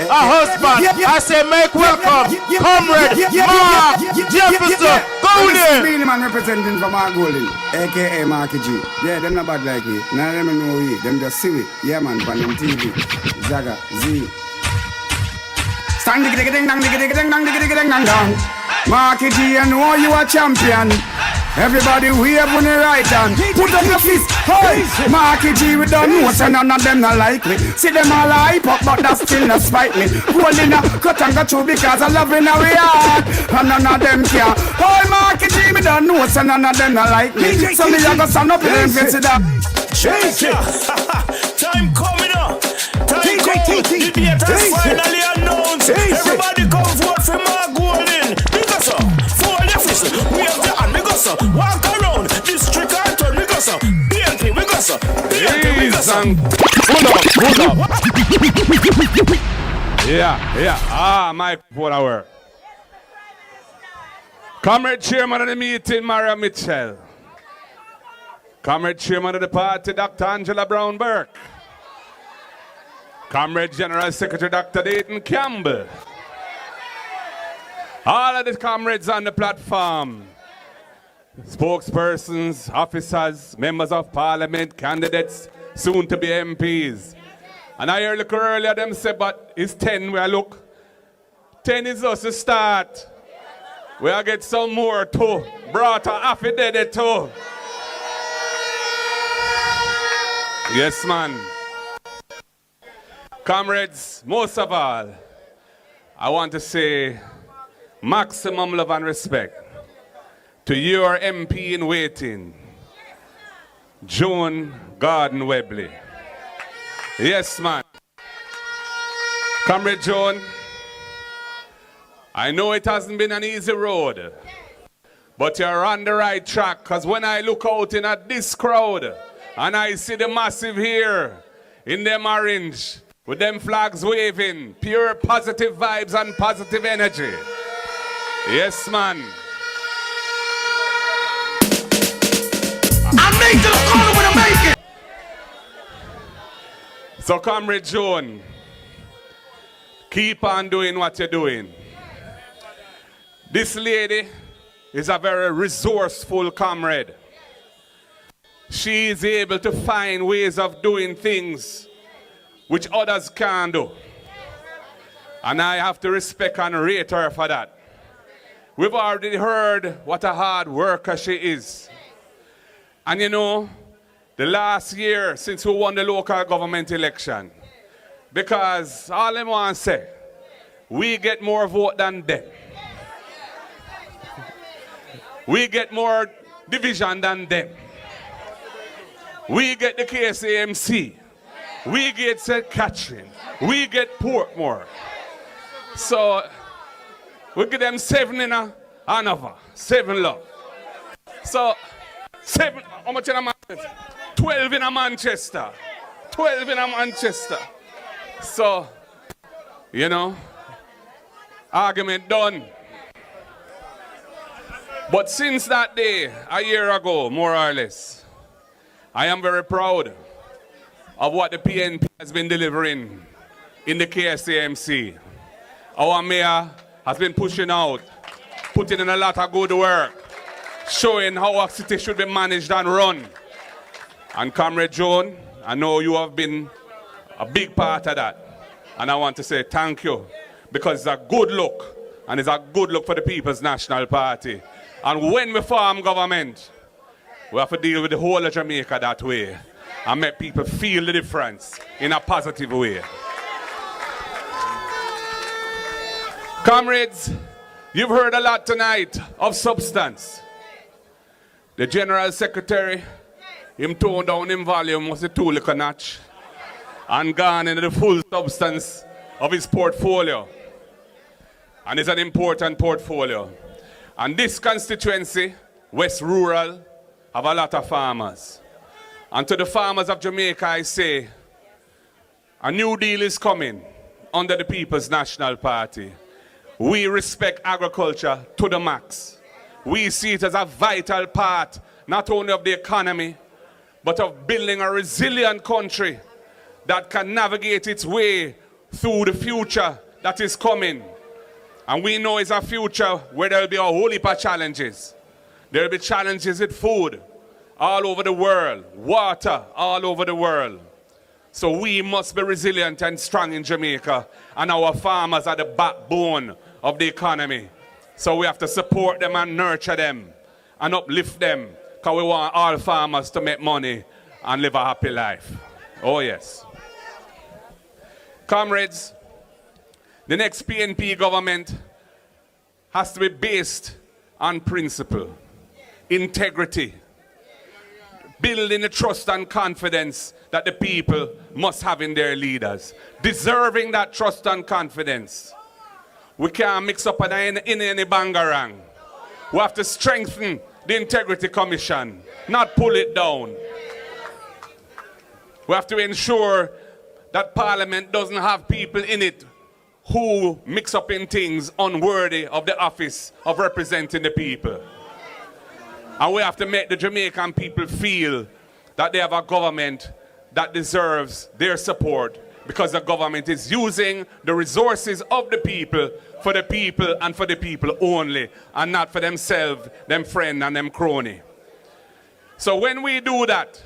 a husband. I say make welcome, comrade, Mark Jefferson. Go there. This is man representing from our Golden, aka Marky G. Yeah, them not bad like me. None of them know we. Them just see it. Yeah, man, on them TV. Zaga, Z. Stand diggy diggy ding dang diggy diggy ding dang diggy diggy ding dang dang. Marky G, I know you a champion. Everybody wave on the right hand. Put up your fist. Hey, Marky G, we don't know, so none of them not like me. See them all hype up, but that still not spite me. Holding a cut and got through because I love in our heart. And none of them care. Hey, Marky G, we don't know, so none of them not like me. So me a go stand up in them face to that. Time coming up. Time coming. The date has finally announced. Everybody come vote for Mark Golden. Because for the office, we have the hand. Because walk around district and turn. Because BNP, because BNP, because Hold up. Yeah. Mike follower. Comrade Chairman of the meeting, Maria Mitchell. Comrade Chairman of the party, Dr. Angela Brown-Burke. Comrade General Secretary, Dr. Dayton Campbell. All of the comrades on the platform. Spokespersons, officers, members of parliament, candidates, soon to be MPs. And I heard earlier them say, but it's 10 where I look. 10 is just a start. We'll get some more too. Brought a half-a day too. Yes, man. Comrades, most of all, I want to say maximum love and respect to your MP in waiting, Joan Gordon Webley. Yes, man. Comrade Joan, I know it hasn't been an easy road, but you're on the right track, because when I look out in at this crowd, and I see the massive here in them orange, with them flags waving, pure positive vibes and positive energy. Yes, man. I make to the corner when I make it. So, Comrade Joan, keep on doing what you're doing. This lady is a very resourceful comrade. She is able to find ways of doing things which others can't do. And I have to respect and rate her for that. We've already heard what a hard worker she is. And you know, the last year since we won the local government election, because all I want to say, we get more vote than them. We get more division than them. We get the KSAMC. We get St. Catherine. We get Portmore. So, we give them 7 in Hanover. 7 love. So, 7, how much in a Manchester? 12 in a Manchester. 12 in a Manchester. So, you know, argument done. But since that day, a year ago, more or less, I am very proud of what the PNP has been delivering in the KSAMC. Our mayor has been pushing out, putting in a lot of good work, showing how our city should be managed and run. And Comrade Joan, I know you have been a big part of that. And I want to say thank you, because it's a good look, and it's a good look for the People's National Party. And when we form government, we have to deal with the whole of Jamaica that way and make people feel the difference in a positive way. Comrades, you've heard a lot tonight of substance. The General Secretary, him toned down in volume was a too little notch and gone into the full substance of his portfolio. And it's an important portfolio. And this constituency, West Rural, have a lot of farmers. And to the farmers of Jamaica, I say, a new deal is coming under the People's National Party. We respect agriculture to the max. We see it as a vital part, not only of the economy, but of building a resilient country that can navigate its way through the future that is coming. And we know it's a future where there will be a whole heap of challenges. There will be challenges with food all over the world, water all over the world. So we must be resilient and strong in Jamaica, and our farmers are the backbone of the economy. So we have to support them and nurture them and uplift them, because we want all farmers to make money and live a happy life. Oh yes. Comrades, the next PNP government has to be based on principle, integrity, building the trust and confidence that the people must have in their leaders, deserving that trust and confidence. We can't mix up in any bangarang. We have to strengthen the Integrity Commission, not pull it down. We have to ensure that Parliament doesn't have people in it who mix up in things unworthy of the office of representing the people. And we have to make the Jamaican people feel that they have a government that deserves their support, because the government is using the resources of the people for the people and for the people only, and not for themselves, them friend and them crony. So when we do that,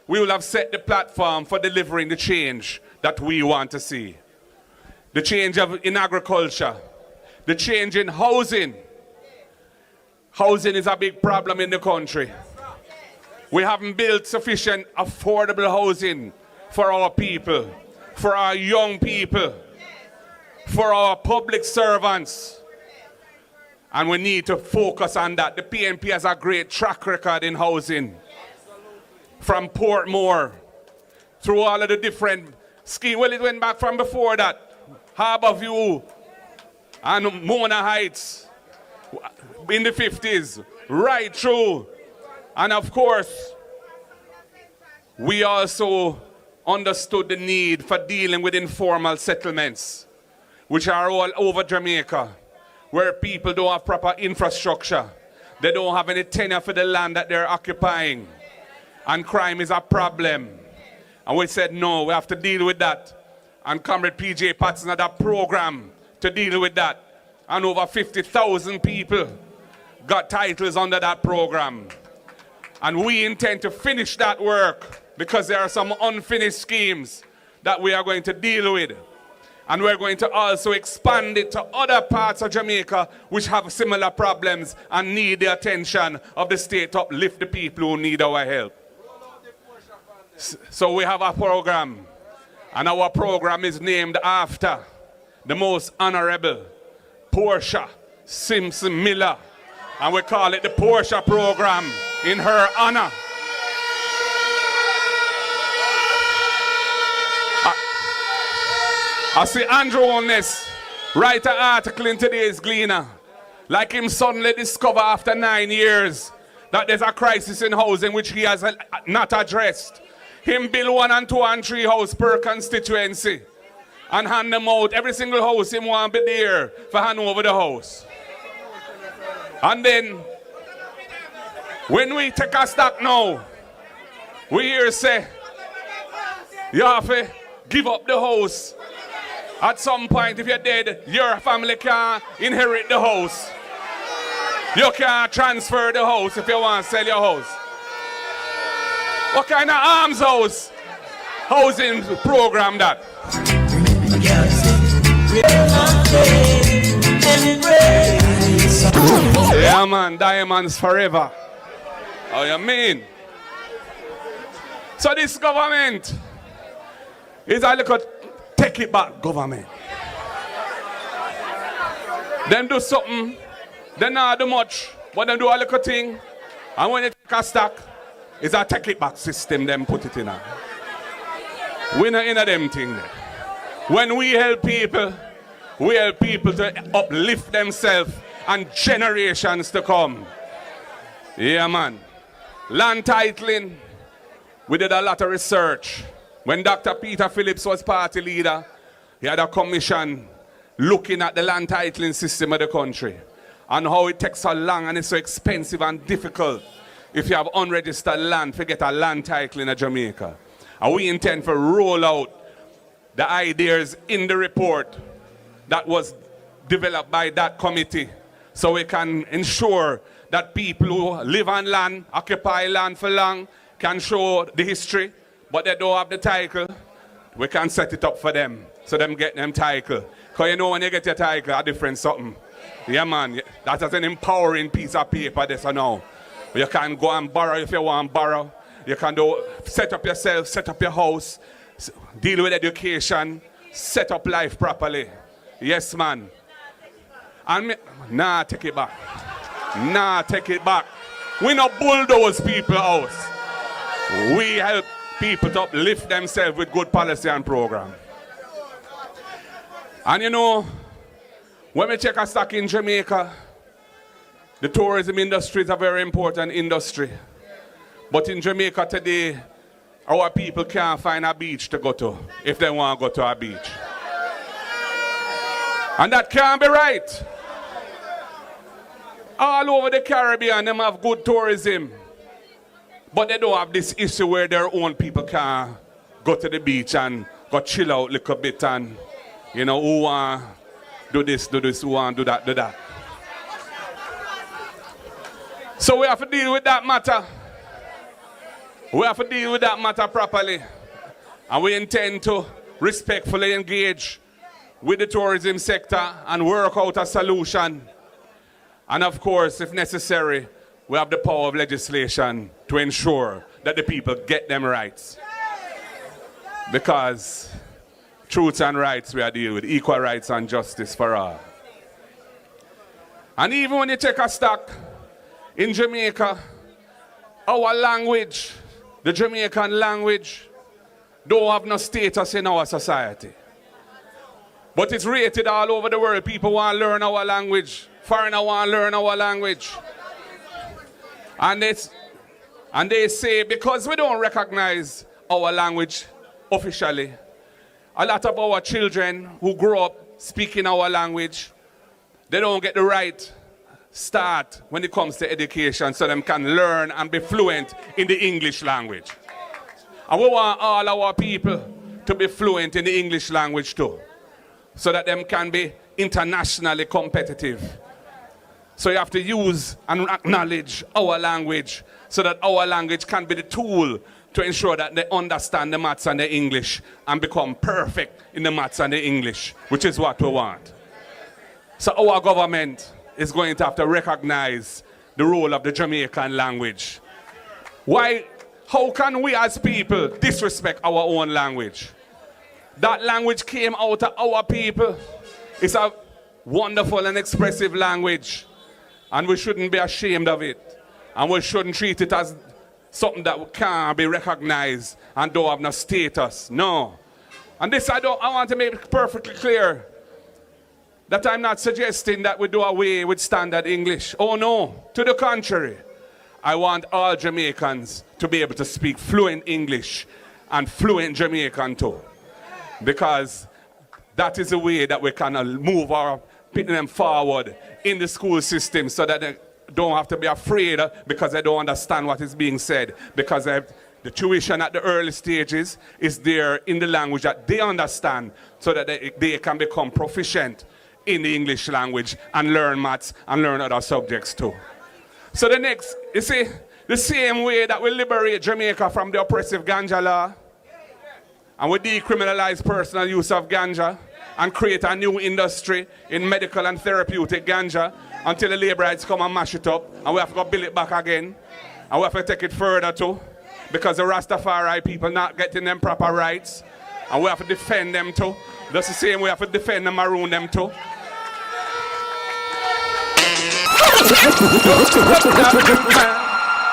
we will have set the platform for delivering the change that we want to see. The change in agriculture, the change in housing. Housing is a big problem in the country. We haven't built sufficient affordable housing for our people, for our young people, for our public servants. And we need to focus on that. The PNP has a great track record in housing. From Portmore, through all of the different schemes. Well, it went back from before that. Harbour View and Mona Heights in the 50s, right through. And of course, we also understood the need for dealing with informal settlements, which are all over Jamaica, where people don't have proper infrastructure. They don't have any tenure for the land that they're occupying. And crime is a problem. And we said, no, we have to deal with that. And Comrade PJ Patson had a program to deal with that. And over 50,000 people got titles under that program. And we intend to finish that work, because there are some unfinished schemes that we are going to deal with. And we're going to also expand it to other parts of Jamaica which have similar problems and need the attention of the state to uplift the people who need our help. So we have a program, and our program is named after the most honorable Portia Simpson Miller, and we call it the Portia program in her honor. I see Andrew Holness write an article in today's Gleaner, like him suddenly discover after 9 years that there's a crisis in housing which he has not addressed. Him build 1 and 2 and 3 houses per constituency and hand them out. Every single house him want be there for hand over the house. And then, when we take a stock now, we hear say, you have to give up the house. At some point, if you're dead, your family can't inherit the house. You can't transfer the house if you want to sell your house. What kind of arms housing program that? Yeah man, diamonds forever. Oh you mean? So this government is a little take it back government. Them do something, they not do much, but they do a little thing, and when they take a stack, it's a take it back system them put it in. We not in a them thing there. When we help people to uplift themselves and generations to come. Yeah man. Land titling, we did a lot of research. When Dr. Peter Phillips was party leader, he had a commission looking at the land titling system of the country and how it takes so long and it's so expensive and difficult if you have unregistered land to get a land title in Jamaica. And we intend to roll out the ideas in the report that was developed by that committee so we can ensure that people who live on land, occupy land for long, can show the history, but they don't have the title. We can set it up for them so them get them title. Because you know when you get your title, a different something. Yeah, man, that's an empowering piece of paper, this or now. You can go and borrow if you want to borrow. You can set up yourself, set up your house, deal with education, set up life properly. Yes, man. And take it back. Take it back. We not bulldoze people out. We help people to uplift themselves with good policy and program. And you know, when we check a stock in Jamaica, the tourism industry is a very important industry. But in Jamaica today, our people can't find a beach to go to if they want to go to a beach. And that can't be right. All over the Caribbean, them have good tourism. But they don't have this issue where their own people can go to the beach and go chill out a little bit and, you know, who want do this, who want do that. So we have to deal with that matter. We have to deal with that matter properly. And we intend to respectfully engage with the tourism sector and work out a solution. And of course, if necessary, we have the power of legislation to ensure that the people get them rights. Because truth and rights we are dealing with, equal rights and justice for all. And even when you take a stock in Jamaica, our language, the Jamaican language, don't have no status in our society. But it's rated all over the world. People want to learn our language. Foreigners want to learn our language. And they say because we don't recognize our language officially, a lot of our children who grow up speaking our language, they don't get the right start when it comes to education so them can learn and be fluent in the English language. And we want all our people to be fluent in the English language too, so that them can be internationally competitive. So you have to use and acknowledge our language so that our language can be the tool to ensure that they understand the maths and the English and become perfect in the maths and the English, which is what we want. So our government is going to have to recognize the role of the Jamaican language. Why? How can we as people disrespect our own language? That language came out of our people. It's a wonderful and expressive language. And we shouldn't be ashamed of it. And we shouldn't treat it as something that can't be recognized and don't have no status. No. And this I want to make it perfectly clear that I'm not suggesting that we do away with standard English. Oh no, to the contrary. I want all Jamaicans to be able to speak fluent English and fluent Jamaican too. Because that is the way that we can move our them forward in the school system so that they don't have to be afraid because they don't understand what is being said. Because the tuition at the early stages is there in the language that they understand so that they can become proficient in the English language and learn maths and learn other subjects too. So the next, you see, the same way that we liberate Jamaica from the oppressive ganja law and we decriminalize personal use of ganja and create a new industry in medical and therapeutic ganja until the labor rights come and mash it up and we have to go build it back again and we have to take it further too because the Rastafari people not getting them proper rights and we have to defend them too. That's the same way we have to defend and maroon them too.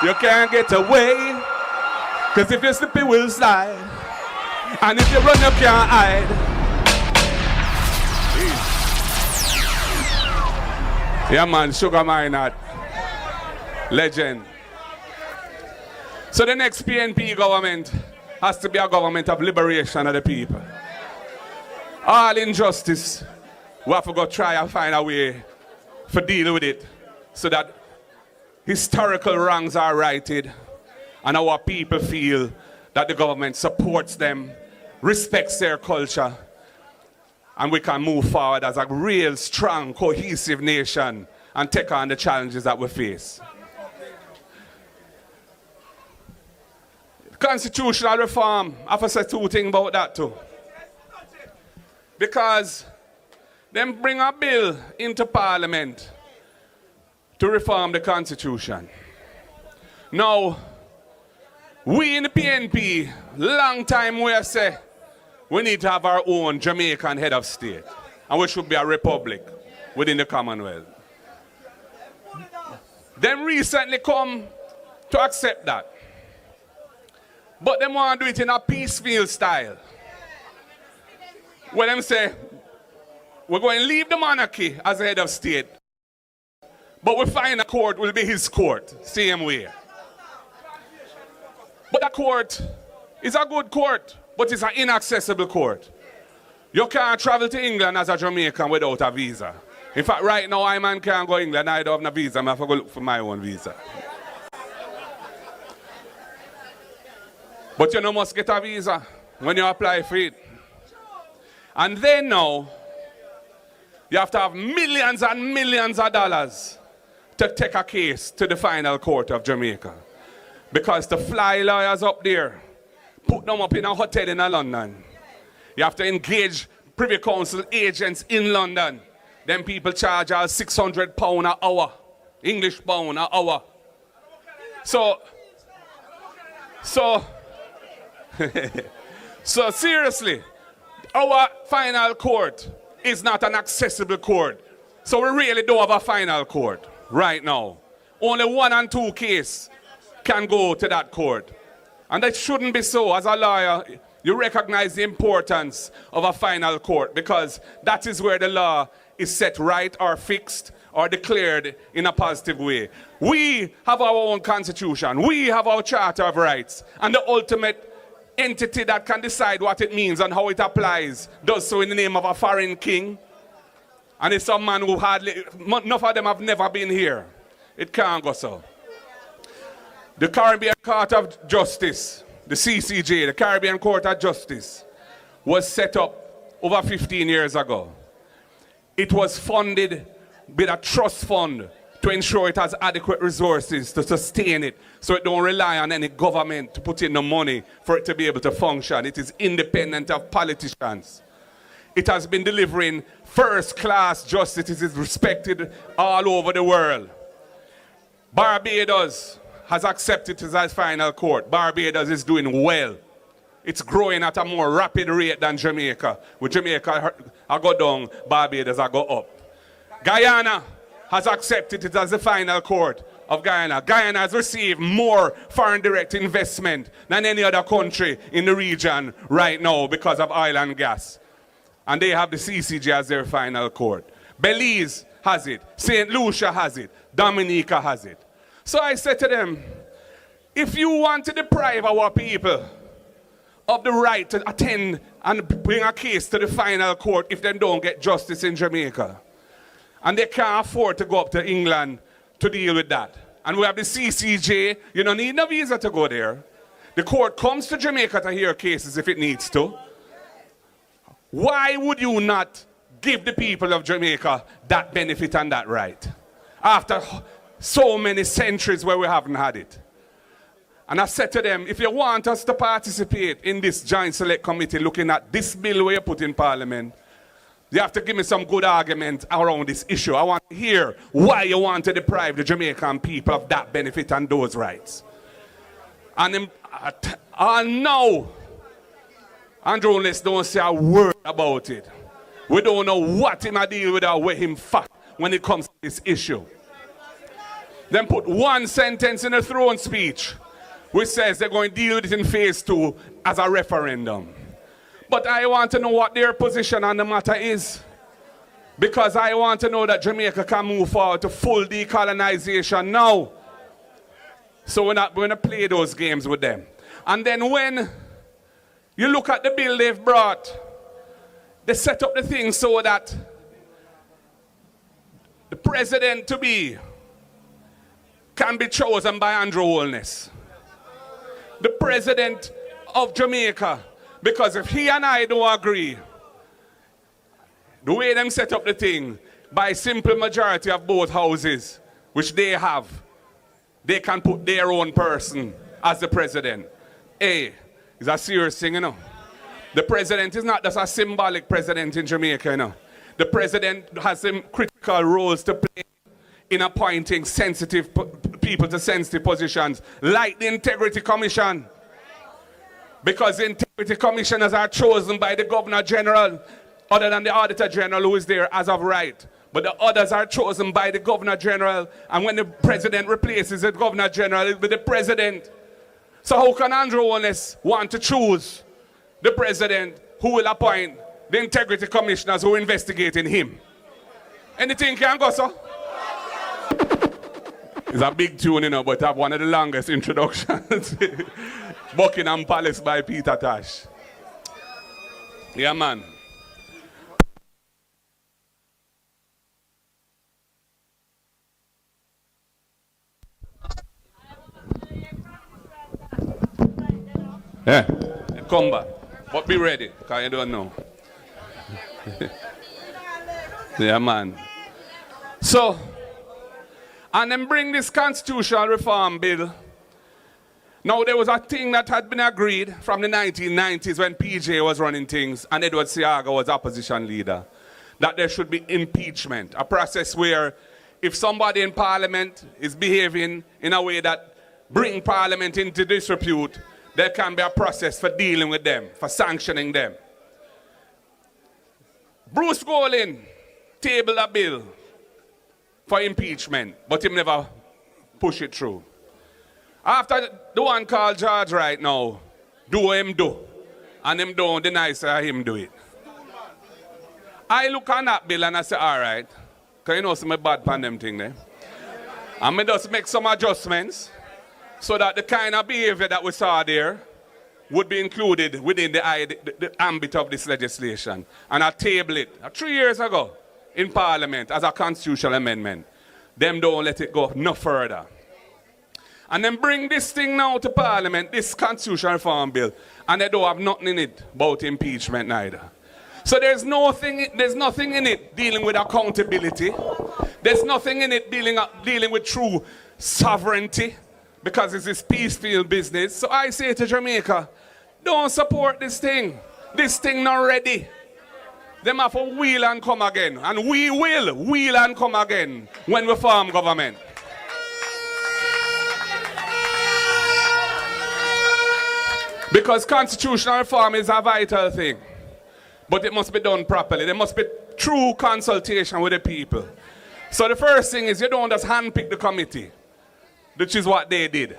You can't get away because if you slip it will slide and if you run you can't hide. Yeah man, Sugar Minot, legend. So the next PNP government has to be a government of liberation of the people. All injustice, we have to go try and find a way for deal with it so that historical wrongs are righted and our people feel that the government supports them respects their culture, and we can move forward as a real, strong, cohesive nation and take on the challenges that we face. Constitutional reform, I have to say two things about that too. Because them bring a bill into Parliament to reform the Constitution. Now, we in the PNP, long time we have said we need to have our own Jamaican head of state. And we should be a republic within the Commonwealth. Them recently come to accept that. But them want to do it in a piecemeal style. When them say, we're going to leave the monarchy as the head of state, but we find a court will be his court, same way. But that court is a good court, but it's an inaccessible court. You can't travel to England as a Jamaican without a visa. In fact, right now, I man can't go to England, I don't have a visa, I have to go look for my own visa. But you must get a visa when you apply for it. And then now, you have to have millions and millions of dollars to take a case to the final court of Jamaica. Because to fly lawyers up there, put them up in a hotel in London. You have to engage Privy Council agents in London. Then people charge us £600 an hour, English pound an hour. So seriously, our final court is not an accessible court. So we really don't have a final court right now. Only 1 and 2 cases can go to that court. And that shouldn't be so. As a lawyer, you recognize the importance of a final court because that is where the law is set right or fixed or declared in a positive way. We have our own constitution. We have our Charter of Rights. And the ultimate entity that can decide what it means and how it applies does so in the name of a foreign king. And it's some man who hardly, enough of them have never been here. It can't go so. The Caribbean Court of Justice, the CCJ, the Caribbean Court of Justice, was set up over 15 years ago. It was funded with a trust fund to ensure it has adequate resources to sustain it so it don't rely on any government to put in the money for it to be able to function. It is independent of politicians. It has been delivering first-class justice. It is respected all over the world. Barbados has accepted it as final court. Barbados is doing well. It's growing at a more rapid rate than Jamaica. With Jamaica, I go down, Barbados, I go up. Guyana has accepted it as the final court of Guyana. Guyana has received more foreign direct investment than any other country in the region right now because of oil and gas. And they have the CCJ as their final court. Belize has it. St. Lucia has it. Dominica has it. So I said to them, if you want to deprive our people of the right to attend and bring a case to the final court if they don't get justice in Jamaica, and they can't afford to go up to England to deal with that. And we have the CCJ, you don't need no visa to go there. The court comes to Jamaica to hear cases if it needs to. Why would you not give the people of Jamaica that benefit and that right? After so many centuries where we haven't had it. And I said to them, if you want us to participate in this joint select committee looking at this bill where you put in Parliament, you have to give me some good argument around this issue. I want to hear why you want to deprive the Jamaican people of that benefit and those rights. And now, Andrew Ness don't say a word about it. We don't know what him a deal with or where him fat when it comes to this issue. Then put one sentence in the throne speech which says they're going to deal with it in phase 2 as a referendum. But I want to know what their position on the matter is. Because I want to know that Jamaica can move forward to full decolonization now. So we're not going to play those games with them. And then when you look at the bill they've brought, they set up the thing so that the president-to-be can be chosen by Andrew Holness. The president of Jamaica Because if he and I don't agree, the way them set up the thing, by simple majority of both houses, which they have, they can put their own person as the president. Hey, it's a serious thing, you know. The president is not just a symbolic president in Jamaica, you know. The president has some critical roles to play in appointing sensitive people to sensitive positions, like the Integrity Commission. Because the Integrity Commissioners are chosen by the Governor General, other than the Auditor General who is there as of right. But the others are chosen by the Governor General, and when the President replaces the Governor General, it will be the President. So how can Andrew Holness want to choose the President who will appoint the Integrity Commissioners who are investigating him? Anything can go, sir? It's a big tune, you know, but I have one of the longest introductions. Buckingham Palace by Peter Tosh. Yeah, man. Yeah, come back. But be ready, because you don't know. Yeah, man. So, and then bring this constitutional reform bill. Now, there was a thing that had been agreed from the 1990s when PJ was running things and Edward Seaga was opposition leader, that there should be impeachment, a process where if somebody in Parliament is behaving in a way that brings Parliament into disrepute, there can be a process for dealing with them, for sanctioning them. Bruce Golding tabled a bill for impeachment, but he never pushed it through. After the one called George right now, do what him do, and him don't deny say him do it. I look on that bill and I say, all right, because you know some bad pan them thing there. And I just make some adjustments so that the kind of behavior that we saw there would be included within the ambit of this legislation. And I tabled it 3 years ago in Parliament as a constitutional amendment. Them don't let it go no further. And then bring this thing now to Parliament, this constitutional reform bill, and they don't have nothing in it about impeachment neither. So there's nothing in it dealing with accountability. There's nothing in it dealing with true sovereignty, because it's this peaceful business. So I say to Jamaica, don't support this thing. This thing not ready. Them have to wheel and come again. And we will wheel and come again when we form government. Because constitutional reform is a vital thing. But it must be done properly. There must be true consultation with the people. So the first thing is you don't just handpick the committee, which is what they did.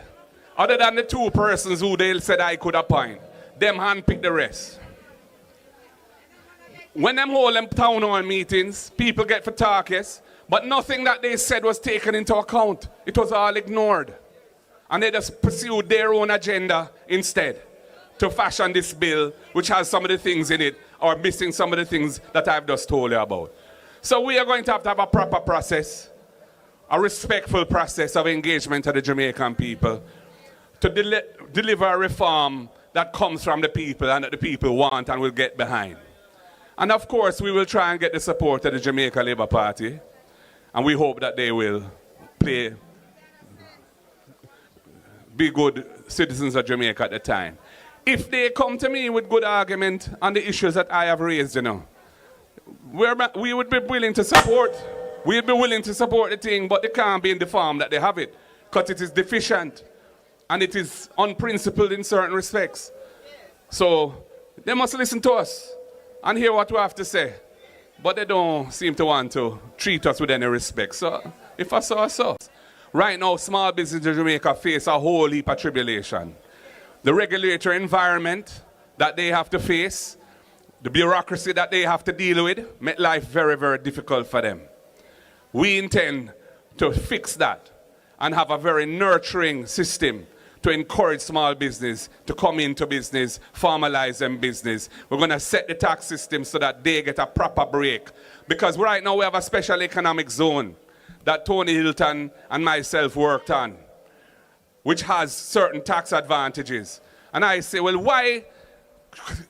Other than the 2 persons who they said I could appoint, them handpick the rest. When them hold them town hall meetings, people get for talkers, but nothing that they said was taken into account. It was all ignored. And they just pursued their own agenda instead to fashion this bill, which has some of the things in it, or missing some of the things that I've just told you about. So we are going to have a proper process, a respectful process of engagement of the Jamaican people to deliver a reform that comes from the people and that the people want and will get behind. And of course, we will try and get the support of the Jamaica Labour Party, and we hope that they will be good citizens of Jamaica at the time. If they come to me with good argument on the issues that I have raised, you know, we would be willing to support. We'd be willing to support the thing, but it can't be in the form that they have it, because it is deficient and it is unprincipled in certain respects. So they must listen to us and hear what we have to say, but they don't seem to want to treat us with any respect. So if I saw so. Right now, small business in Jamaica face a whole heap of tribulation. The regulatory environment that they have to face, the bureaucracy that they have to deal with, make life very, very difficult for them. We intend to fix that and have a very nurturing system to encourage small business to come into business, formalize them business. We're going to set the tax system so that they get a proper break. Because right now we have a special economic zone that Tony Hilton and myself worked on, which has certain tax advantages. And I say, well, why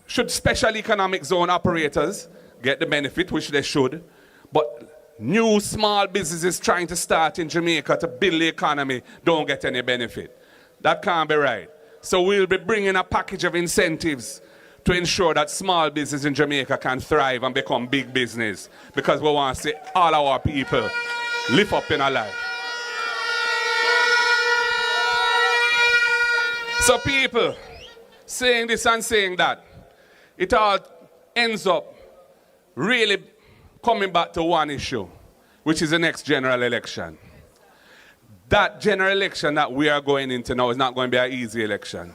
should special economic zone operators get the benefit, which they should, but new small businesses trying to start in Jamaica to build the economy don't get any benefit. That can't be right. So we'll be bringing a package of incentives to ensure that small business in Jamaica can thrive and become big business, because we want to see all our people live up in our life. So people saying this and saying that, it all ends up really coming back to one issue, which is the next general election. That general election that we are going into now is not going to be an easy election,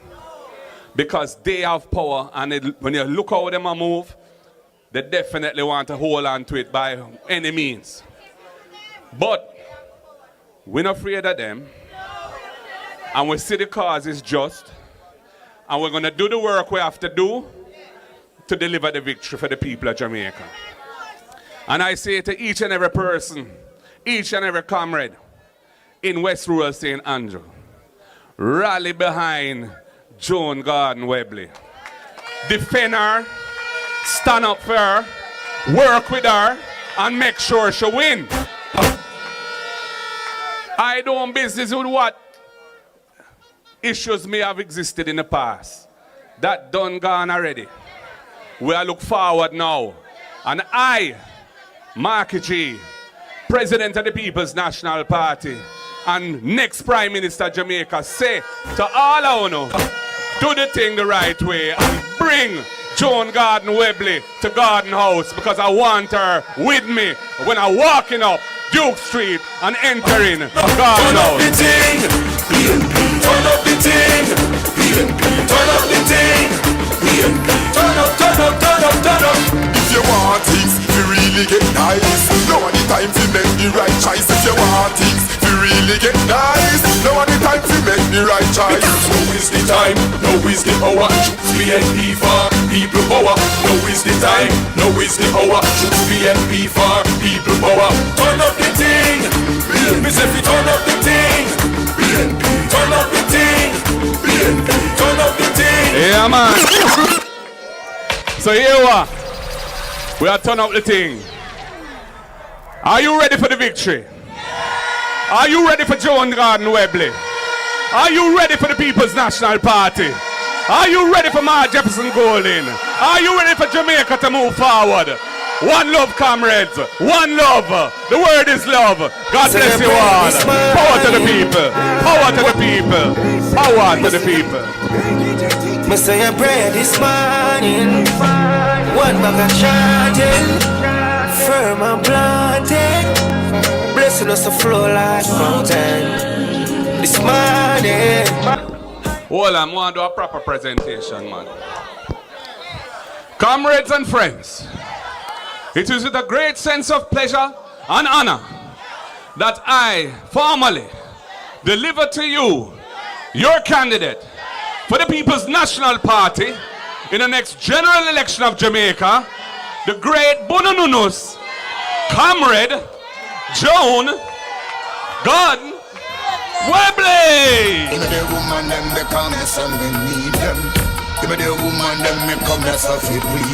because they have power, and when you look how them move, they definitely want to hold on to it by any means. But we're not afraid of them, and we see the cause is just, and we're going to do the work we have to do to deliver the victory for the people of Jamaica. And I say to each and every person, each and every comrade in West Rural St. Andrew, rally behind Joan Gordon Webley. Defend her, stand up for her, work with her, and make sure she win. I don't business with what issues may have existed in the past. That done gone already. We are look forward now. And I, Marky G, President of the People's National Party, and next Prime Minister of Jamaica, say to all of you, do the thing the right way and bring Joan Gordon Webley to Garden House, because I want her with me when I'm walking up Duke Street and entering Garden House. Turn up the thing, turn up the thing, turn up, turn up, turn up, turn up. If you want things to really get nice, now the time to make the right choice. If you want things to really get nice, now the time to make the right choice. Now is the time, now is the hour. Choose PNP for people power. Now is the time, now is the hour. Choose PNP for people power. Turn up the thing, me say fi turn up the thing. Turn up the thing, turn up the thing. Yeah, man. So here we are. We are turn up the thing. Are you ready for the victory? Are you ready for Joan Gordon Webley? Are you ready for the People's National Party? Are you ready for Mark Jefferson Golding? Are you ready for Jamaica to move forward? One love, comrades. One love. The word is love. God bless you all. Power to the people. Power to the people. Power to the people. Me say a prayer this morning. One bag of chanting. Firm and planted. Blessing us to flow like fountain. This morning. Hold on, I want to do a proper presentation, man. Comrades and friends, it is with a great sense of pleasure and honor that I formally deliver to you your candidate for the People's National Party in the next general election of Jamaica, the great Bunununus, Comrade Joan Gordon Webley. Give me the woman them, they come and me need them. Give me the woman them, me come and so fit please